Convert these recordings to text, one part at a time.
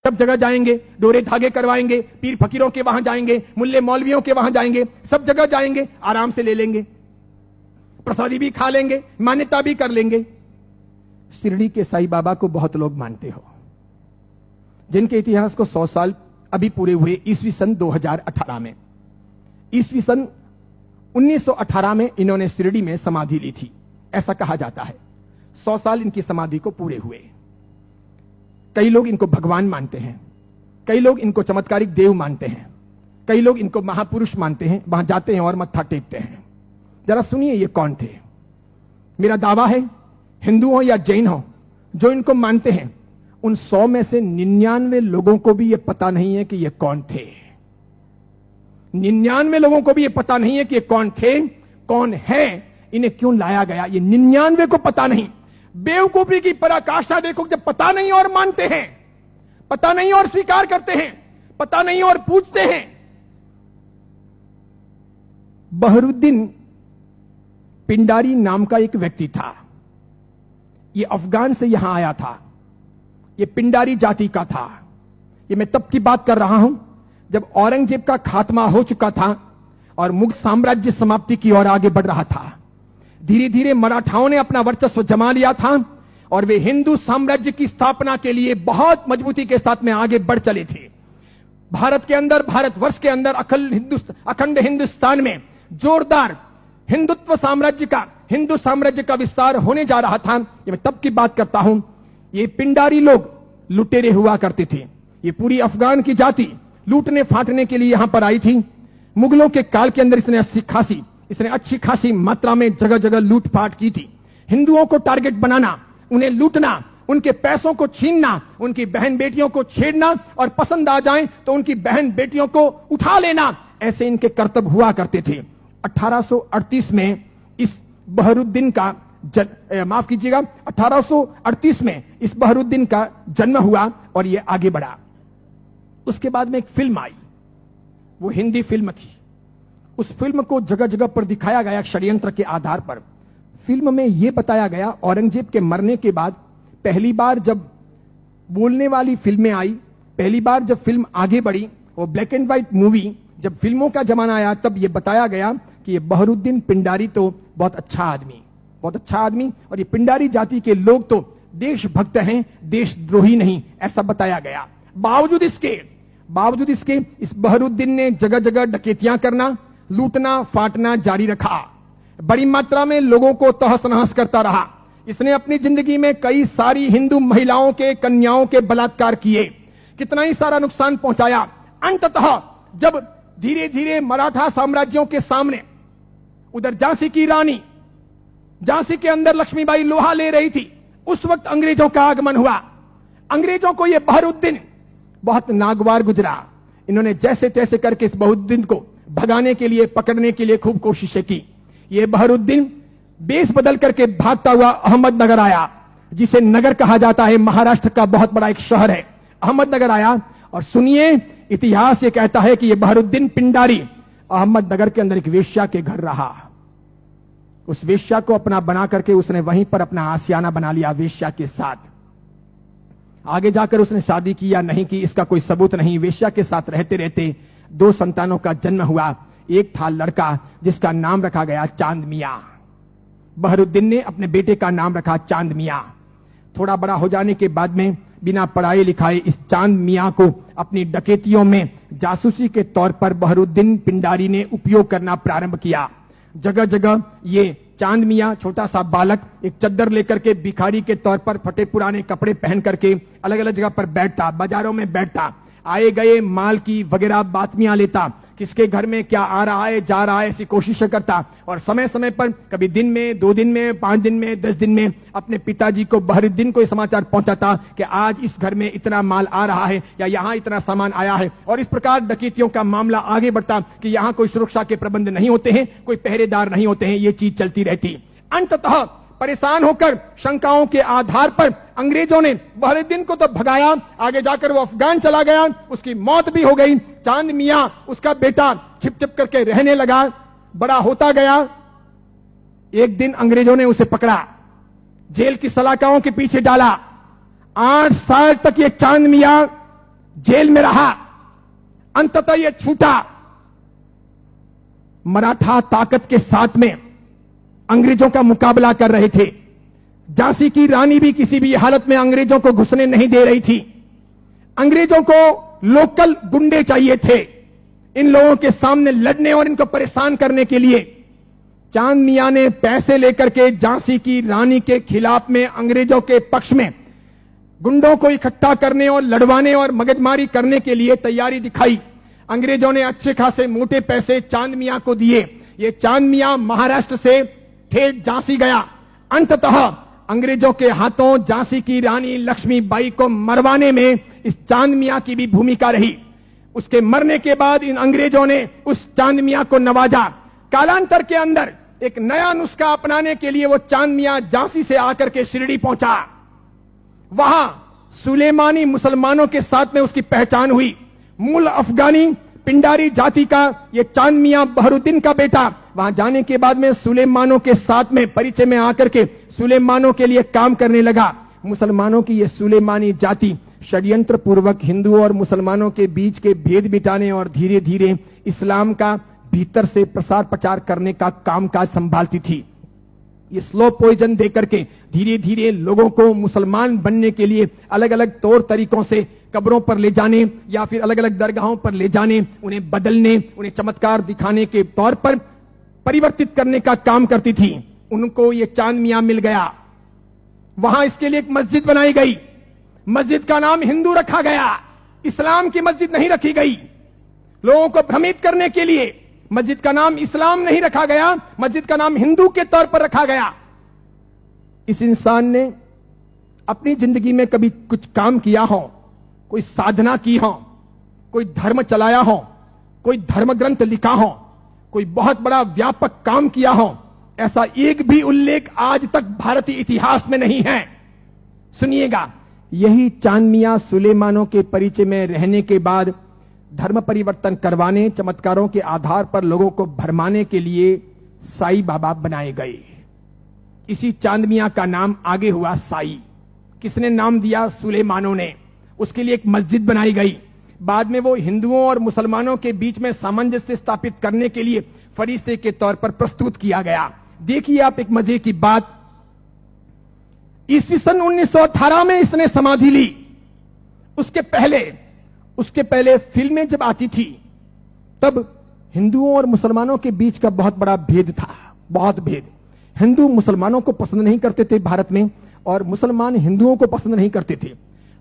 सब जगह जाएंगे, डोरे धागे करवाएंगे, पीर फकीरों के वहां जाएंगे, मुल्ले मौलवियों के वहां जाएंगे, सब जगह जाएंगे, आराम से ले लेंगे, प्रसादी भी खा लेंगे, मान्यता भी कर लेंगे। शिरडी के साईं बाबा को बहुत लोग मानते हो, जिनके इतिहास को 100 साल अभी पूरे हुए ईस्वी सन 2018 में। ईस्वी सन 1918 में इन्होंने शिरडी में समाधि ली थी, ऐसा कहा जाता है। 100 साल इनकी समाधि को पूरे हुए। कई लोग इनको भगवान मानते हैं, कई लोग इनको चमत्कारिक देव मानते हैं, कई लोग इनको महापुरुष मानते हैं। वहां जाते हैं और मत्था टेकते हैं। जरा सुनिए ये कौन थे। मेरा दावा है, हिंदू हो या जैन हो, जो इनको मानते हैं, उन 100 में से 99 लोगों को भी ये पता नहीं है कि ये कौन थे। 99 लोगों को भी ये पता नहीं है कि ये कौन थे, कौन है, इन्हें क्यों लाया गया, ये 99 को पता नहीं। बेवकूफी की पराकाष्ठा देखो, जब पता नहीं और मानते हैं, पता नहीं और स्वीकार करते हैं, पता नहीं और पूछते हैं। बहरुद्दीन पिंडारी नाम का एक व्यक्ति था। यह अफगान से यहां आया था। यह पिंडारी जाति का था। यह मैं तब की बात कर रहा हूं जब औरंगजेब का खात्मा हो चुका था और मुगल साम्राज्य समाप्ति की ओर आगे बढ़ रहा था। धीरे धीरे मराठाओं ने अपना वर्चस्व जमा लिया था और वे हिंदू साम्राज्य की स्थापना के लिए बहुत मजबूती के साथ में आगे बढ़ चले थे। भारत के अंदर, भारतवर्ष के अंदर, अखंड हिंदुस्तान में जोरदार हिंदुत्व साम्राज्य का, हिंदू साम्राज्य का विस्तार होने जा रहा था। ये मैं तब की बात करता हूं। ये पिंडारी लोग लुटेरे हुआ करते थे। ये पूरी अफगान की जाति लूटने फाटने के लिए यहां पर आई थी। मुगलों के काल के अंदर इसने अच्छी खासी मात्रा में जगह जगह लूटपाट की थी। हिंदुओं को टारगेट बनाना, उन्हें लूटना, उनके पैसों को छीनना, उनकी बहन बेटियों को छेड़ना और पसंद आ जाए तो उनकी बहन बेटियों को उठा लेना, ऐसे इनके कर्तव्य हुआ करते थे। 1838 में इस बहरुद्दीन का माफ कीजिएगा, 1838 में इस बहरुद्दीन का जन्म हुआ और यह आगे बढ़ा। उसके बाद में एक फिल्म आई, वो हिंदी फिल्म थी। उस फिल्म को जगह जगह पर दिखाया गया षड्यंत्र के आधार पर। फिल्म में यह बताया गया, औरंगजेब के मरने के बाद पहली बार जब बोलने वाली फिल्में आई, पहली बार जब फिल्म आगे बढ़ी, वो ब्लैक एंड व्हाइट मूवी, जब फिल्मों का जमाना आया, तब यह बताया गया कि ये बहरुद्दीन पिंडारी तो बहुत अच्छा आदमी और ये पिंडारी जाति के लोग तो देशभक्त हैं, देशद्रोही नहीं, ऐसा बताया गया। बावजूद इसके इस बहरुद्दीन ने जगह जगह डकैतियां करना, लूटना फाटना जारी रखा। बड़ी मात्रा में लोगों को तहस नहस करता रहा। इसने अपनी जिंदगी में कई सारी हिंदू महिलाओं के, कन्याओं के बलात्कार किए, कितना ही सारा नुकसान पहुंचाया। अंततः जब धीरे धीरे मराठा साम्राज्यों के सामने, उधर झांसी की रानी, झांसी के अंदर लक्ष्मीबाई लोहा ले रही थी, उस वक्त अंग्रेजों का आगमन हुआ। अंग्रेजों को यह बहरुद्दीन बहुत नागवार गुजरा। इन्होंने जैसे तैसे करके इस बहरुद्दीन को भगाने के लिए, पकड़ने के लिए खूब कोशिशें की। यह बहरुद्दीन बेस बदल करके भागता हुआ अहमदनगर आया, जिसे नगर कहा जाता है, महाराष्ट्र का बहुत बड़ा एक शहर है। अहमदनगर आया और सुनिए, इतिहास ये कहता है कि यह बहरुद्दीन पिंडारी अहमदनगर के अंदर एक वेश्या के घर रहा। उस वेश्या को अपना बना करके उसने वहीं पर अपना आशियाना बना लिया वेश्या के साथ। आगे जाकर उसने शादी की या नहीं की, इसका कोई सबूत नहीं। वेश्या के साथ रहते रहते 2 संतानों का जन्म हुआ। एक था लड़का जिसका नाम रखा गया चांद मियां। बहरुद्दीन ने अपने बेटे का नाम रखा चांद मियां। थोड़ा बड़ा हो जाने के बाद में बिना पढ़ाई लिखाए इस चांद मियां को अपनी डकैतियों में जासूसी के तौर पर बहरुद्दीन पिंडारी ने उपयोग करना प्रारंभ किया। जगह जगह ये चांद मियां, छोटा सा बालक, एक चद्दर लेकर के भिखारी के तौर पर फटे पुराने कपड़े पहन करके अलग अलग जगह पर बैठता, बाजारों में बैठता, आए गए माल की वगैरह बातमियां लेता, किसके घर में क्या आ रहा है जा रहा है ऐसी कोशिश करता और समय समय पर कभी दिन में, 2 दिन में, 5 दिन में, 10 दिन में अपने पिताजी को, बहरुद्दीन को समाचार पहुंचाता कि आज इस घर में इतना माल आ रहा है या यहां इतना सामान आया है। और इस प्रकार डकैतियों का मामला आगे बढ़ता कि यहां कोई सुरक्षा के प्रबंध नहीं होते हैं, कोई पहरेदार नहीं होते हैं, ये चीज चलती रहती। अंततः परेशान होकर शंकाओं के आधार पर अंग्रेजों ने बहरुद्दीन को तो भगाया, आगे जाकर वो अफगान चला गया, उसकी मौत भी हो गई। चांद मियां, उसका बेटा, छिप छिप करके रहने लगा, बड़ा होता गया। एक दिन अंग्रेजों ने उसे पकड़ा, जेल की सलाखाओं के पीछे डाला। 8 साल तक ये चांद मियां जेल में रहा, अंततः यह छूटा। मराठा ताकत के साथ में अंग्रेजों का मुकाबला कर रहे थे। झांसी की रानी भी किसी भी हालत में अंग्रेजों को घुसने नहीं दे रही थी। अंग्रेजों को लोकल गुंडे चाहिए थे इन लोगों के सामने लड़ने और इनको परेशान करने के लिए। चांद मियां ने पैसे लेकर के झांसी की रानी के खिलाफ में अंग्रेजों के पक्ष में गुंडों को इकट्ठा करने और लड़वाने और मगजमारी करने के लिए तैयारी दिखाई। अंग्रेजों ने अच्छे खासे मोटे पैसे चांद मियां को दिए। ये चांद मियां महाराष्ट्र से ठेठ झांसी गया। अंततः अंग्रेजों के हाथों झांसी की रानी लक्ष्मीबाई को मरवाने में इस चांद मियां की भी भूमिका रही। उसके मरने के बाद इन अंग्रेजों ने उस चांद मियां को नवाजा। कालांतर के अंदर एक नया नुस्खा अपनाने के लिए वो चांद मियां झांसी से आकर के शिरडी पहुंचा। वहां सुलेमानी मुसलमानों के साथ में उसकी पहचान हुई। मूल अफगानी पिंडारी जाति का ये चांद मियां बहरुद्दीन का बेटा वहां जाने के बाद में सुलेमानों के साथ में परिचय में आकर के सुलेमानों के लिए काम करने लगा। मुसलमानों की ये सुलेमानी जाति षड्यंत्र पूर्वक हिंदुओं और मुसलमानों के बीच के भेद मिटाने और धीरे धीरे इस्लाम का भीतर से प्रसार प्रचार करने का कामकाज संभालती थी। ये स्लो पॉइजन देकर के धीरे धीरे लोगों को मुसलमान बनने के लिए अलग अलग तौर तरीकों से कब्रों पर ले जाने या फिर अलग अलग दरगाहों पर ले जाने, उन्हें बदलने, उन्हें चमत्कार दिखाने के तौर पर परिवर्तित करने का काम करती थी। उनको ये चांद मियां मिल गया। वहां इसके लिए एक मस्जिद बनाई गई। मस्जिद का नाम हिंदू रखा गया, इस्लाम की मस्जिद नहीं रखी गई। लोगों को भ्रमित करने के लिए मस्जिद का नाम इस्लाम नहीं रखा गया, मस्जिद का नाम हिंदू के तौर पर रखा गया। इस इंसान ने अपनी जिंदगी में कभी कुछ काम किया हो, कोई साधना की हो, कोई धर्म चलाया हो, कोई धर्म ग्रंथ लिखा हो, कोई बहुत बड़ा व्यापक काम किया हो, ऐसा एक भी उल्लेख आज तक भारतीय इतिहास में नहीं है। सुनिएगा, यही चांद मियां सुलेमानों के परिचय में रहने के बाद धर्म परिवर्तन करवाने, चमत्कारों के आधार पर लोगों को भरमाने के लिए साई बाबा बनाए गए। इसी चांद मियां का नाम आगे हुआ साई। किसने नाम दिया? सुलेमानों ने। उसके लिए एक मस्जिद बनाई गई। बाद में वो हिंदुओं और मुसलमानों के बीच में सामंजस्य स्थापित करने के लिए फरिश्ते के तौर पर प्रस्तुत किया गया। देखिए आप एक मजे की बात, ईस्वी सन 1918 में इसने समाधि ली। उसके पहले फिल्में जब आती थी तब हिंदुओं और मुसलमानों के बीच का बहुत बड़ा भेद था, बहुत भेद। हिंदू मुसलमानों को पसंद नहीं करते थे भारत में, और मुसलमान हिंदुओं को पसंद नहीं करते थे।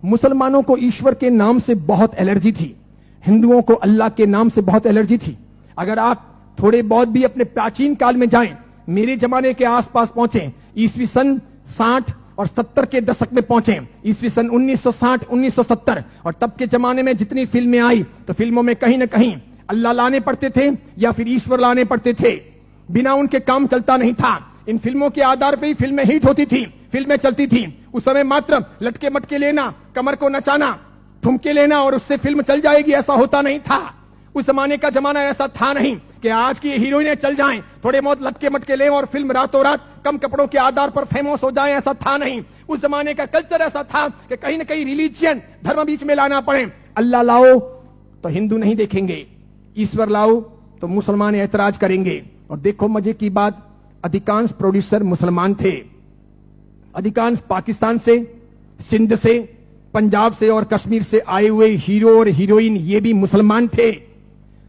मुसलमानों को ईश्वर के नाम से बहुत एलर्जी थी, हिंदुओं को अल्लाह के नाम से बहुत एलर्जी थी। अगर आप थोड़े बहुत भी अपने प्राचीन काल में जाएं, मेरे जमाने के आसपास पहुंचे, ईस्वी सन 60 और 70 के दशक में पहुंचे, ईस्वी सन 1960 1970, और तब के जमाने में जितनी फिल्में आई तो फिल्मों में कहीं ना कहीं अल्लाह लाने पड़ते थे या फिर ईश्वर लाने पड़ते थे। बिना उनके काम चलता नहीं था। इन फिल्मों के आधार पर ही फिल्में हिट होती थी, फिल्में चलती थी। उस समय मात्र लटके मटके लेना, कमर को नचाना, ठुमके लेना और उससे फिल्म चल जाएगी, ऐसा होता नहीं था। उस जमाने का जमाना ऐसा था नहीं कि आज की हीरोइनें चल जाएं, थोड़े बहुत लटके मटके लें और फिल्म रातों रात कम कपड़ों के आधार पर फेमस हो जाए, ऐसा था नहीं। उस जमाने का कल्चर ऐसा था कि कहीं ना कहीं रिलीजियन, धर्म बीच में लाना पड़े। अल्लाह लाओ तो हिंदू नहीं देखेंगे, ईश्वर लाओ तो मुसलमान ऐतराज करेंगे। और देखो मजे की बात, अधिकांश प्रोड्यूसर मुसलमान थे। अधिकांश पाकिस्तान से, सिंध से, पंजाब से और कश्मीर से आए हुए हीरो और हीरोइन ये भी मुसलमान थे।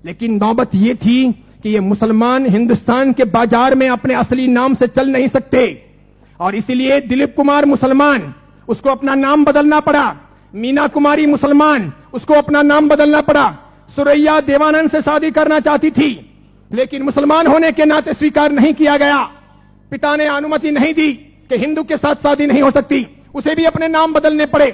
लेकिन नौबत ये थी कि ये मुसलमान हिंदुस्तान के बाजार में अपने असली नाम से चल नहीं सकते, और इसीलिए दिलीप कुमार मुसलमान, उसको अपना नाम बदलना पड़ा। मीना कुमारी मुसलमान, उसको अपना नाम बदलना पड़ा। सुरैया देवानंद से शादी करना चाहती थी, लेकिन मुसलमान होने के नाते स्वीकार नहीं किया गया। पिता ने अनुमति नहीं दी कि हिंदू के साथ शादी नहीं हो सकती, उसे भी अपने नाम बदलने पड़े।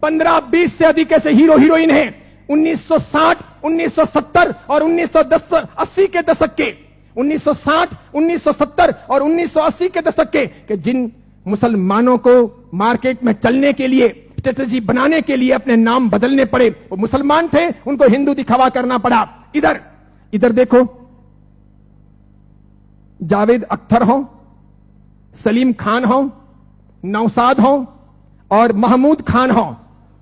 15-20 से अधिक ऐसे हीरो हीरोइन हैं 1960, 1970 और 1980 के दशक के, 1960, 1970 और 1980 के दशक के जिन मुसलमानों को मार्केट में चलने के लिए, स्ट्रेटेजी बनाने के लिए अपने नाम बदलने पड़े। वो मुसलमान थे, उनको हिंदू दिखावा करना पड़ा। इधर देखो, जावेद अख्तर हो, सलीम खान हो, नौशाद हो और महमूद खान हो,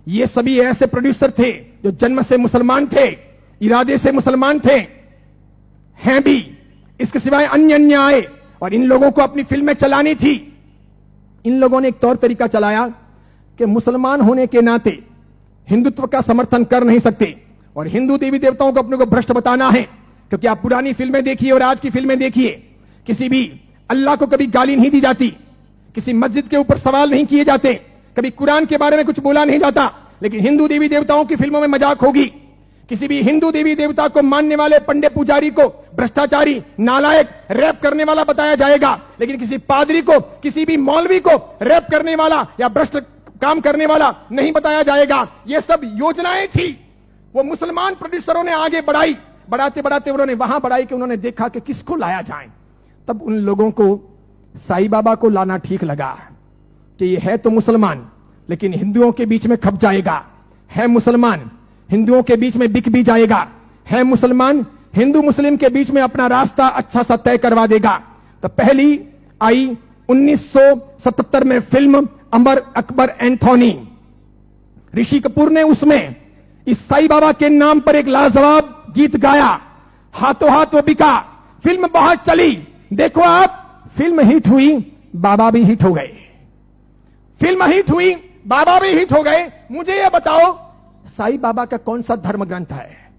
ये सभी ऐसे प्रोड्यूसर थे जो जन्म से मुसलमान थे, इरादे से मुसलमान थे, हैं भी। इसके सिवाय अन्य अन्य आए और इन लोगों को अपनी फिल्में चलानी थी। इन लोगों ने एक तौर तरीका चलाया कि मुसलमान होने के नाते हिंदुत्व का समर्थन कर नहीं सकते और हिंदू देवी देवताओं को अपने को भ्रष्ट बताना है। क्योंकि आप पुरानी फिल्में देखिए और आज की फिल्में देखिए, किसी भी अल्लाह को कभी गाली नहीं दी जाती, किसी मस्जिद के ऊपर सवाल नहीं किए जाते, कभी कुरान के बारे में कुछ बोला नहीं जाता। लेकिन हिंदू देवी देवताओं की फिल्मों में मजाक होगी। किसी भी हिंदू देवी देवता को मानने वाले पंडे पुजारी को भ्रष्टाचारी, नालायक, रैप करने वाला बताया जाएगा। लेकिन किसी पादरी को, किसी भी मौलवी को रैप करने वाला या भ्रष्ट काम करने वाला नहीं बताया जाएगा। ये सब योजनाएं थी, वो मुसलमान प्रोड्यूसरों ने आगे बढ़ाई। बढ़ाते बढ़ाते उन्होंने वहां बढ़ाई कि उन्होंने देखा कि किसको लाया जाए। तब उन लोगों को साईं बाबा को लाना ठीक लगा कि ये है तो मुसलमान लेकिन हिंदुओं के बीच में खप जाएगा, है मुसलमान हिंदुओं के बीच में बिक भी जाएगा, है मुसलमान हिंदू मुस्लिम के बीच में अपना रास्ता अच्छा सा तय करवा देगा। तो पहली आई 1977 में फिल्म अमर अकबर एंथोनी। ऋषि कपूर ने उसमें इस साईं बाबा के नाम पर एक लाजवाब गीत गाया, हाथों हाथ वो बिका। फिल्म बहुत चली। देखो आप, फिल्म हिट हुई, बाबा भी हिट हो गए। फिल्म हिट हुई, बाबा भी हिट हो गए। मुझे यह बताओ, साईं बाबा का कौन सा धर्म ग्रंथ है?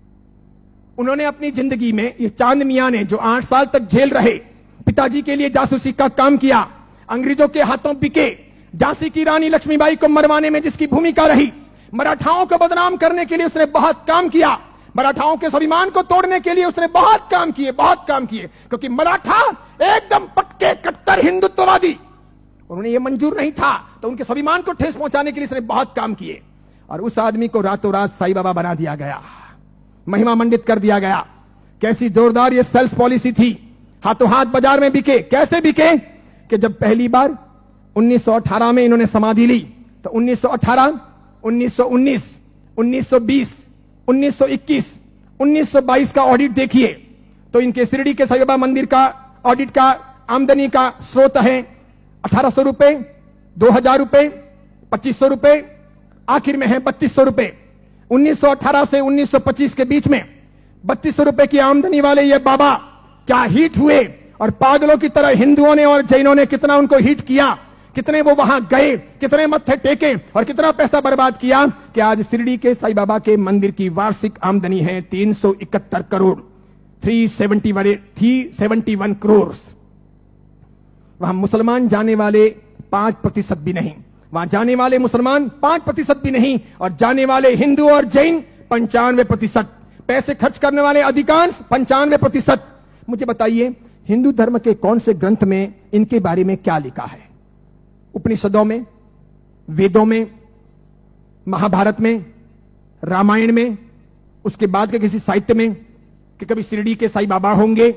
उन्होंने अपनी जिंदगी में, ये चांद मियां ने जो 8 साल तक जेल रहे, पिताजी के लिए जासूसी का काम किया, अंग्रेजों के हाथों बिके, झांसी की रानी लक्ष्मीबाई को मरवाने में जिसकी भूमिका रही, मराठाओं को बदनाम करने के लिए उसने बहुत काम किया, मराठाओं के स्वाभिमान को तोड़ने के लिए उसने बहुत काम किए, बहुत काम किए। क्योंकि मराठा एकदम पक्के कट्टर हिंदुत्ववादी, उन्हें यह मंजूर नहीं था, तो उनके स्वाभिमान को ठेस पहुंचाने के लिए उसने बहुत काम किए। और उस आदमी को रातों रात साईं बाबा बना दिया गया, महिमा मंडित कर दिया गया। कैसी जोरदार ये सेल्स पॉलिसी थी, हाथों हाथ बाजार में बिके। कैसे बिके कि जब पहली बार 1918 में इन्होंने समाधि ली, तो 1918, 1919, 1920, 1921, 1922 का ऑडिट देखिए तो इनके शिरडी के साईं बाबा मंदिर का ऑडिट का आमदनी का स्रोत है 1800 रुपए, 2000 रुपए, 2500 रुपए, आखिर में है 3200 रुपए। 1918 से 1925 के बीच में 3200 रुपए की आमदनी वाले ये बाबा क्या हिट हुए, और पागलों की तरह हिंदुओं ने और जैनों ने कितना उनको हिट किया, कितने वो वहां गए, कितने मत्थे टेके और कितना पैसा बर्बाद किया कि आज शिरडी के साईं बाबा के मंदिर की वार्षिक आमदनी है 371 करोड़, 371 करोड़। वहां मुसलमान जाने वाले 5% भी नहीं, वहां जाने वाले मुसलमान 5% भी नहीं, और जाने वाले हिंदू और जैन 95%, पैसे खर्च करने वाले अधिकांश 95%। मुझे बताइए, हिंदू धर्म के कौन से ग्रंथ में इनके बारे में क्या लिखा है? उपनिषदों में, वेदों में, महाभारत में, रामायण में, उसके बाद के किसी साहित्य में कि कभी शिरडी के साईं बाबा होंगे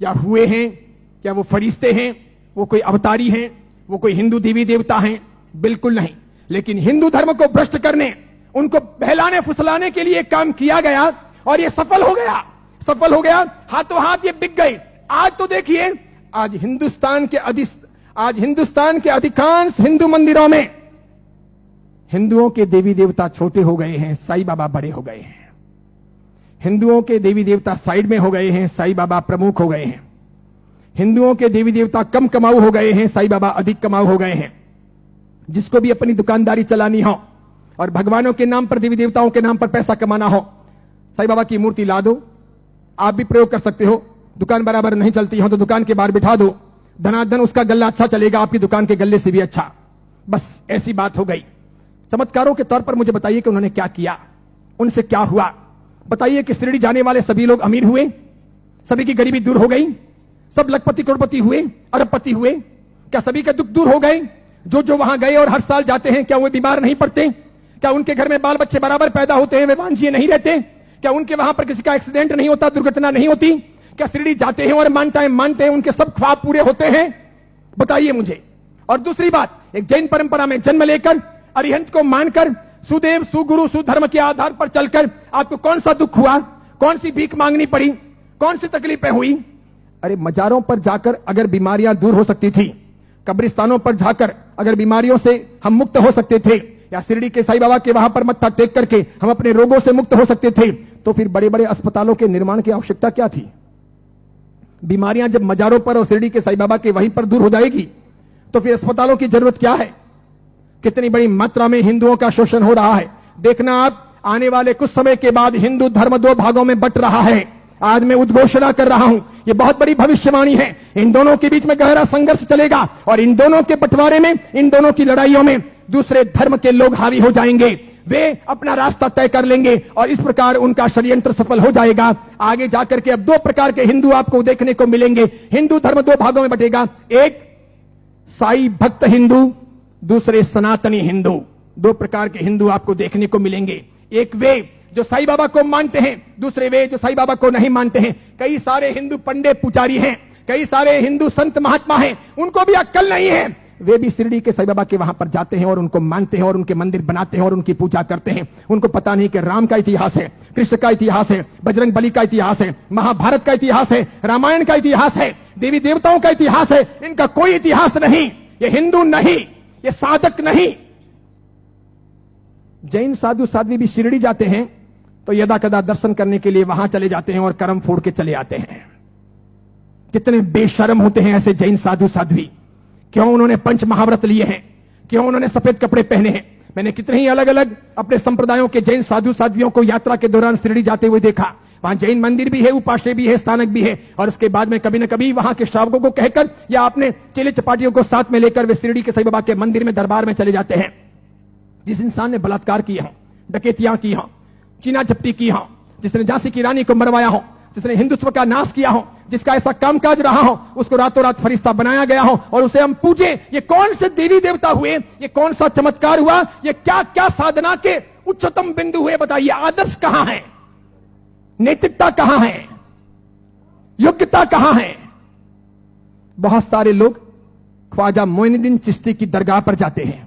या हुए हैं, या वो फरिश्ते हैं, वो कोई अवतारी हैं, वो कोई हिंदू देवी देवता हैं? बिल्कुल नहीं। लेकिन हिंदू धर्म को भ्रष्ट करने, उनको बहलाने फुसलाने के लिए काम किया गया और ये सफल हो गया, सफल हो गया। हाथों हाथ ये बिक गए। आज तो देखिए, आज हिंदुस्तान के अधिकांश हिंदू मंदिरों में हिंदुओं के देवी देवता छोटे हो गए हैं, साईं बाबा बड़े हो गए हैं। हिंदुओं के देवी देवता साइड में हो गए हैं, साईं बाबा प्रमुख हो गए हैं। हिंदुओं के देवी देवता कम कमाऊ हो गए हैं, साईं बाबा अधिक कमाऊ हो गए हैं। जिसको भी अपनी दुकानदारी चलानी हो और भगवानों के नाम पर, देवी देवताओं के नाम पर पैसा कमाना हो, साईं बाबा की मूर्ति ला दो। आप भी प्रयोग कर सकते हो। दुकान बराबर नहीं चलती हो तो दुकान के बाहर बिठा दो, धनाधन उसका गल्ला अच्छा चलेगा, आपकी दुकान के गल्ले से भी अच्छा। बस ऐसी बात हो गई। चमत्कारों के तौर पर मुझे बताइए कि उन्होंने क्या किया, उनसे क्या हुआ। बताइए कि शिरडी जाने वाले सभी लोग अमीर हुए, सभी की गरीबी दूर हो गई, सब लखपति करोड़पति हुए, अरबपति हुए? क्या सभी के दुख दूर हो गए? जो जो वहां गए और हर साल जाते हैं, क्या वे बीमार नहीं पड़ते? क्या उनके घर में बाल बच्चे बराबर पैदा होते हैं, वे वांझिए नहीं रहते? क्या उनके वहां पर किसी का एक्सीडेंट नहीं होता, दुर्घटना नहीं होती? क्या शिरडी जाते हैं और मानते हैं उनके सब ख्वाब पूरे होते हैं? बताइए मुझे। और दूसरी बात, एक जैन परंपरा में जन्म लेकर, अरिहंत को मानकर, सुदेव सुगुरु सुधर्म के आधार पर चलकर आपको कौन सा दुख हुआ, कौन सी भीख मांगनी पड़ी, कौन सी तकलीफें हुई? अरे मजारों पर जाकर अगर बीमारियां दूर हो सकती थी, कब्रिस्तानों पर जाकर अगर बीमारियों से हम मुक्त हो सकते थे, या शिरडी के साईं बाबा के वहां पर मत्था टेक करके हम अपने रोगों से मुक्त हो सकते थे, तो फिर बड़े बड़े अस्पतालों के निर्माण की आवश्यकता क्या थी? बीमारियां जब मजारों पर और शिरडी के साईं बाबा के वहीं पर दूर हो जाएगी, तो फिर अस्पतालों की जरूरत क्या है? कितनी बड़ी मात्रा में हिंदुओं का शोषण हो रहा है। देखना आप, आने वाले कुछ समय के बाद हिंदू धर्म दो भागों में बंट रहा है। आज मैं उद्घोषणा कर रहा हूं, यह बहुत बड़ी भविष्यवाणी है। इन दोनों के बीच में गहरा संघर्ष चलेगा और इन दोनों के बंटवारे में, इन दोनों की लड़ाइयों में दूसरे धर्म के लोग हावी हो जाएंगे। वे अपना रास्ता तय कर लेंगे और इस प्रकार उनका षड्यंत्र सफल हो जाएगा। आगे जाकर के अब दो प्रकार के हिंदू आपको देखने को मिलेंगे। हिंदू धर्म दो भागों में बंटेगा, एक साई भक्त हिंदू, दूसरे सनातनी हिंदू। दो प्रकार के हिंदू आपको देखने को मिलेंगे। एक वे जो साईं बाबा को मानते हैं, दूसरे वे जो साईं बाबा को नहीं मानते हैं। कई सारे हिंदू पंडित पुजारी हैं, कई सारे हिंदू संत महात्मा हैं, उनको भी अक्ल नहीं है। वे भी शिरडी के साईं बाबा के वहां पर जाते हैं और उनको मानते हैं और उनके मंदिर बनाते हैं और उनकी पूजा करते हैं। उनको पता नहीं कि राम का इतिहास है, कृष्ण का इतिहास है, बजरंग बली का इतिहास है, महाभारत का इतिहास है, रामायण का इतिहास है, देवी देवताओं का इतिहास है। इनका कोई इतिहास नहीं। ये हिंदू नहीं, ये साधक नहीं। जैन साधु साध्वी भी शिरडी जाते हैं तो यदा कदा दर्शन करने के लिए वहां चले जाते हैं और कर्म फोड़ के चले आते हैं। कितने बेशर्म होते हैं ऐसे जैन साधु साध्वी। क्यों उन्होंने पंच महाव्रत लिए हैं? क्यों उन्होंने सफेद कपड़े पहने हैं? मैंने कितने ही अलग अलग अपने संप्रदायों के जैन साधु साध्वियों को यात्रा के दौरान शिरडी जाते हुए देखा। वहां जैन मंदिर भी है, उपाश्रय भी है, स्थानक भी है, और उसके बाद में कभी न कभी वहां के श्रावकों को कहकर या अपने चेले चपाटियों को साथ में लेकर वे शिरडी के साईं बाबा के मंदिर में दरबार में चले जाते हैं। जिस इंसान ने बलात्कार किया हो, डकैतियां की हो, चीना झपटी की हो, जिसने झांसी की रानी को मरवाया हो, जिसने हिंदुत्व का नाश किया हो, जिसका ऐसा कामकाज रहा हो, उसको रातों रात फरिश्ता बनाया गया हो और उसे हम पूजे। ये कौन से देवी देवता हुए? ये कौन सा चमत्कार हुआ? ये क्या क्या साधना के उच्चतम बिंदु हुए? बताइए, आदर्श कहां है? नैतिकता कहां है? योग्यता कहां है? बहुत सारे लोग ख्वाजा मोइनुद्दीन चिश्ती की दरगाह पर जाते हैं,